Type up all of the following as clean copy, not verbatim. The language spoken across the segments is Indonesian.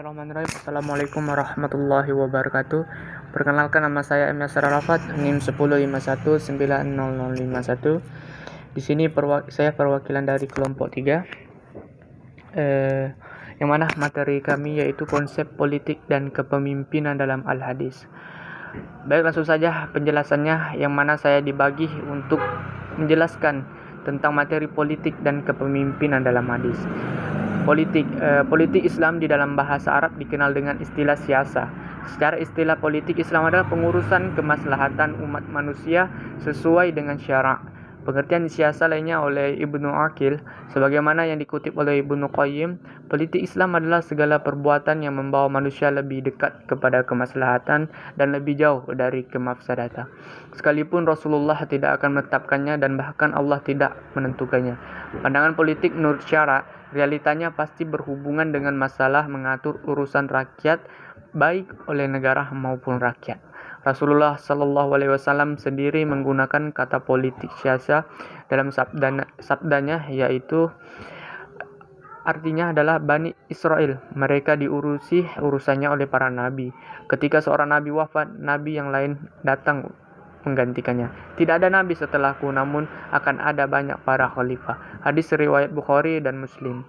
Bismillahirrahmanirrahim. Assalamualaikum warahmatullahi wabarakatuh. Perkenalkan, nama saya M. Yasir Arafat, NIM 10519051. Di sini saya perwakilan dari kelompok 3. Yang mana materi kami yaitu konsep politik dan kepemimpinan dalam Al-Hadis. Baik, langsung saja penjelasannya, yang mana saya dibagi untuk menjelaskan tentang materi politik dan kepemimpinan dalam hadis. Politik Islam di dalam bahasa Arab dikenal dengan istilah siasa. Secara istilah, politik Islam adalah pengurusan kemaslahatan umat manusia sesuai dengan syarak. Pengertian siasa lainnya oleh Ibnu Aqil, sebagaimana yang dikutip oleh Ibnu Qayyim, politik Islam adalah segala perbuatan yang membawa manusia lebih dekat kepada kemaslahatan dan lebih jauh dari kemafsadatan. Sekalipun Rasulullah tidak akan menetapkannya dan bahkan Allah tidak menentukannya. Pandangan politik menurut syarak, realitanya pasti berhubungan dengan masalah mengatur urusan rakyat, baik oleh negara maupun rakyat. Rasulullah SAW sendiri menggunakan kata politik siasa dalam sabdanya, yaitu artinya adalah Bani Israel. Mereka diurusi urusannya oleh para nabi. Ketika seorang nabi wafat, nabi yang lain datang menggantikannya. Tidak ada nabi setelahku, namun akan ada banyak para khalifah. Hadis riwayat Bukhari dan Muslim.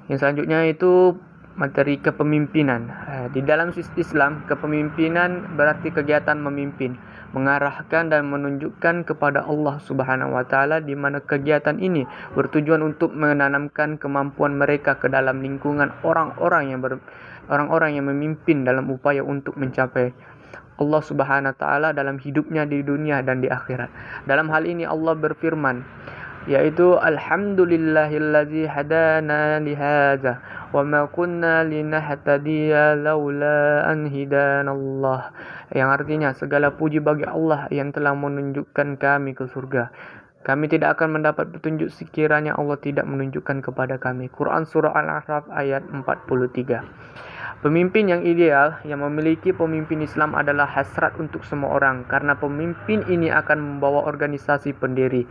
Yang selanjutnya itu materi kepemimpinan. Di dalam Islam, kepemimpinan berarti kegiatan memimpin, mengarahkan dan menunjukkan kepada Allah Subhanahu wa taala, di mana kegiatan ini bertujuan untuk menanamkan kemampuan mereka ke dalam lingkungan orang-orang yang memimpin dalam upaya untuk mencapai Allah Subhanahu wa taala dalam hidupnya di dunia dan di akhirat. Dalam hal ini Allah berfirman, yaitu alhamdulillahillazi hadana lihadza wa ma kunna linahtadiya laula an hidanallah, yang artinya segala puji bagi Allah yang telah menunjukkan kami ke surga. Kami tidak akan mendapat petunjuk sekiranya Allah tidak menunjukkan kepada kami. Quran Surah Al-A'raf ayat 43. Pemimpin yang ideal yang memiliki pemimpin Islam adalah hasrat untuk semua orang, karena pemimpin ini akan membawa organisasi pendiri.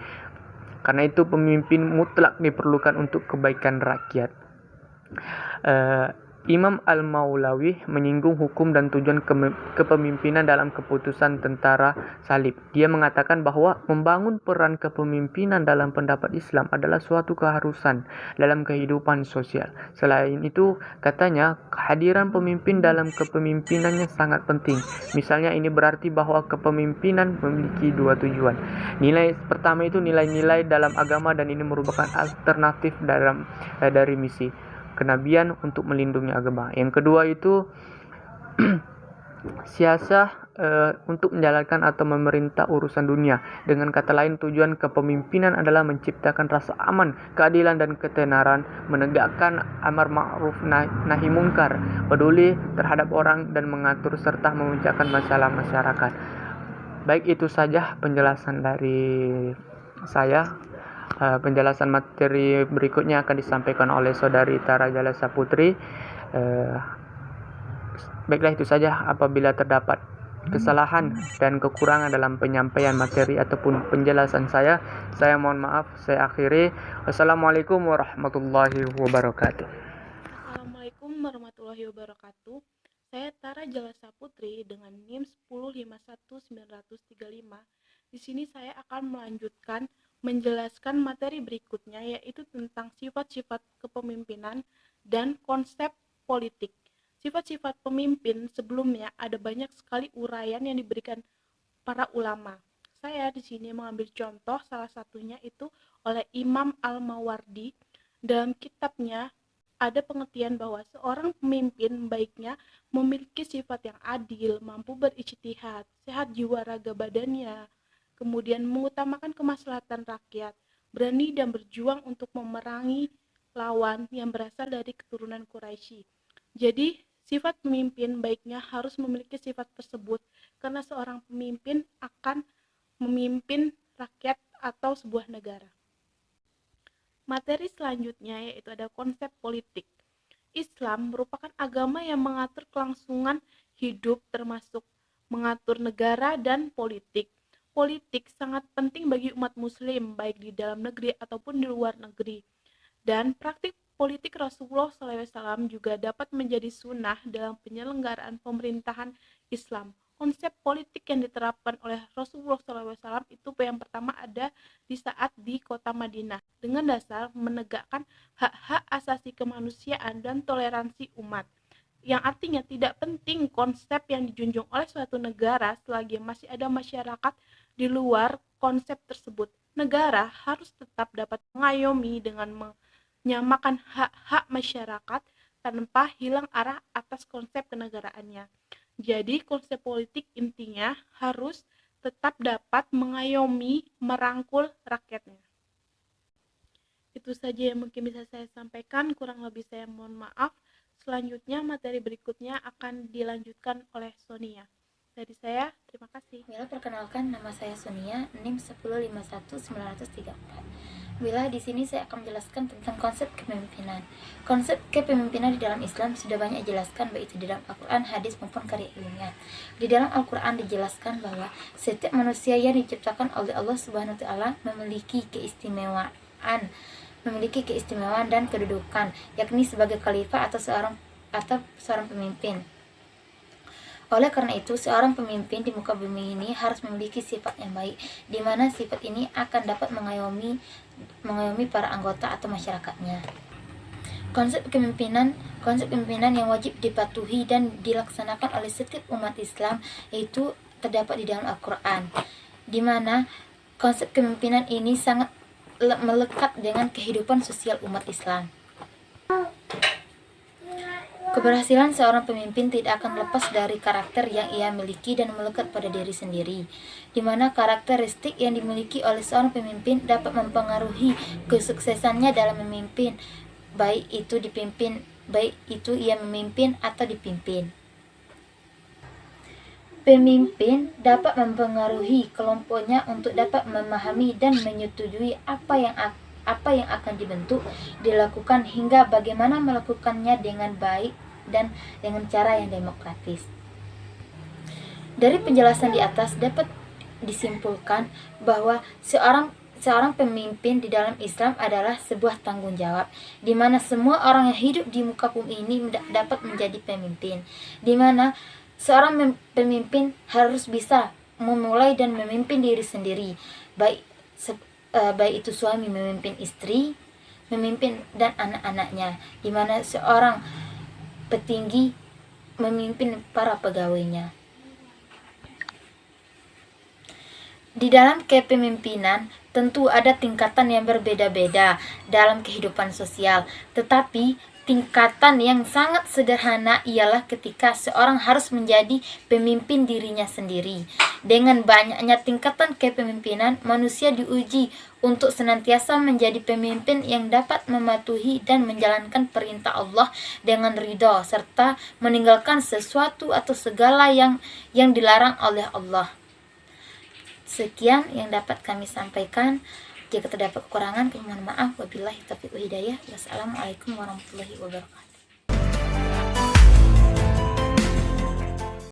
Karena itu pemimpin mutlak diperlukan untuk kebaikan rakyat. Imam Al-Maulawi menyinggung hukum dan tujuan kepemimpinan dalam keputusan tentara salib. Dia mengatakan bahwa membangun peran kepemimpinan dalam pendapat Islam adalah suatu keharusan dalam kehidupan sosial. Selain itu, katanya, kehadiran pemimpin dalam kepemimpinannya sangat penting. Misalnya, ini berarti bahwa kepemimpinan memiliki dua tujuan. Nilai pertama itu nilai-nilai dalam agama, dan ini merupakan alternatif dari misi kenabian untuk melindungi agama. Yang kedua itu siasah untuk menjalankan atau memerintah urusan dunia. Dengan kata lain, tujuan kepemimpinan adalah menciptakan rasa aman, keadilan dan ketenaran, menegakkan amar ma'ruf nahi mungkar, peduli terhadap orang, dan mengatur serta memecahkan masalah masyarakat. Baik, itu saja penjelasan dari saya. Penjelasan materi berikutnya akan disampaikan oleh Saudari Tara Jalasa Putri. Baiklah, itu saja. Apabila terdapat kesalahan dan kekurangan dalam penyampaian materi ataupun penjelasan saya mohon maaf. Saya akhiri. Wassalamualaikum warahmatullahi wabarakatuh. Assalamualaikum warahmatullahi wabarakatuh. Saya Tara Jalasa Putri dengan NIM 10519035. Di sini saya akan melanjutkan menjelaskan materi berikutnya, yaitu tentang sifat-sifat kepemimpinan dan konsep politik. Sifat-sifat pemimpin sebelumnya ada banyak sekali uraian yang diberikan para ulama. Saya di sini mengambil contoh salah satunya itu oleh Imam Al-Mawardi. Dalam kitabnya ada pengertian bahwa seorang pemimpin baiknya memiliki sifat yang adil, mampu berijtihad, sehat jiwa raga badannya, kemudian mengutamakan kemaslahatan rakyat, berani dan berjuang untuk memerangi lawan yang berasal dari keturunan Quraisy. Jadi, sifat pemimpin baiknya harus memiliki sifat tersebut, karena seorang pemimpin akan memimpin rakyat atau sebuah negara. Materi selanjutnya yaitu ada konsep politik. Islam merupakan agama yang mengatur kelangsungan hidup, termasuk mengatur negara dan politik. Politik sangat penting bagi umat muslim, baik di dalam negeri ataupun di luar negeri. Dan praktik politik Rasulullah SAW juga dapat menjadi sunnah dalam penyelenggaraan pemerintahan Islam. Konsep politik yang diterapkan oleh Rasulullah SAW itu yang pertama ada di saat di kota Madinah dengan dasar menegakkan hak-hak asasi kemanusiaan dan toleransi umat, yang artinya tidak penting konsep yang dijunjung oleh suatu negara selagi masih ada masyarakat di luar konsep tersebut. Negara harus tetap dapat mengayomi dengan menyamakan hak-hak masyarakat tanpa hilang arah atas konsep kenegaraannya. Jadi konsep politik intinya harus tetap dapat mengayomi, merangkul rakyatnya. Itu saja yang mungkin bisa saya sampaikan, kurang lebih saya mohon maaf. Selanjutnya materi berikutnya akan dilanjutkan oleh Sonia. Dari saya, terima kasih. Bila perkenalkan, nama saya Sonia, NIM 1051934. Bila di sini saya akan menjelaskan tentang konsep kepemimpinan. Konsep kepemimpinan di dalam Islam sudah banyak dijelaskan, baik itu di dalam Al-Quran, hadis maupun karya ilmiah. Di dalam Al-Quran dijelaskan bahwa setiap manusia yang diciptakan oleh Allah Subhanahu wa Ta'ala memiliki keistimewaan dan kedudukan, yakni sebagai khalifah atau seorang pemimpin. Oleh karena itu, seorang pemimpin di muka bumi ini harus memiliki sifat yang baik, di mana sifat ini akan dapat mengayomi para anggota atau masyarakatnya. Konsep kepemimpinan yang wajib dipatuhi dan dilaksanakan oleh setiap umat Islam yaitu terdapat di dalam Al-Quran, di mana konsep kepemimpinan ini sangat melekat dengan kehidupan sosial umat Islam. Keberhasilan seorang pemimpin tidak akan lepas dari karakter yang ia miliki dan melekat pada diri sendiri, di mana karakteristik yang dimiliki oleh seorang pemimpin dapat mempengaruhi kesuksesannya dalam memimpin, baik itu ia memimpin atau dipimpin. Pemimpin dapat mempengaruhi kelompoknya untuk dapat memahami dan menyetujui apa yang akan dibentuk, dilakukan hingga bagaimana melakukannya dengan baik dan dengan cara yang demokratis. Dari penjelasan di atas dapat disimpulkan bahwa seorang pemimpin di dalam Islam adalah sebuah tanggung jawab, di mana semua orang yang hidup di muka bumi ini dapat menjadi pemimpin, di mana seorang pemimpin harus bisa memulai dan memimpin diri sendiri, baik itu suami memimpin istri, memimpin dan anak-anaknya, di mana seorang petinggi memimpin para pegawainya. Di dalam kepemimpinan tentu ada tingkatan yang berbeda-beda dalam kehidupan sosial, tetapi tingkatan yang sangat sederhana ialah ketika seorang harus menjadi pemimpin dirinya sendiri. Dengan banyaknya tingkatan kepemimpinan, manusia diuji untuk senantiasa menjadi pemimpin yang dapat mematuhi dan menjalankan perintah Allah dengan ridha, serta meninggalkan sesuatu atau segala yang dilarang oleh Allah. Sekian yang dapat kami sampaikan. Jika terdapat kekurangan, kami mohon maaf. Wabillahi taufiq wal hidayah. Wassalamualaikum warahmatullahi wabarakatuh.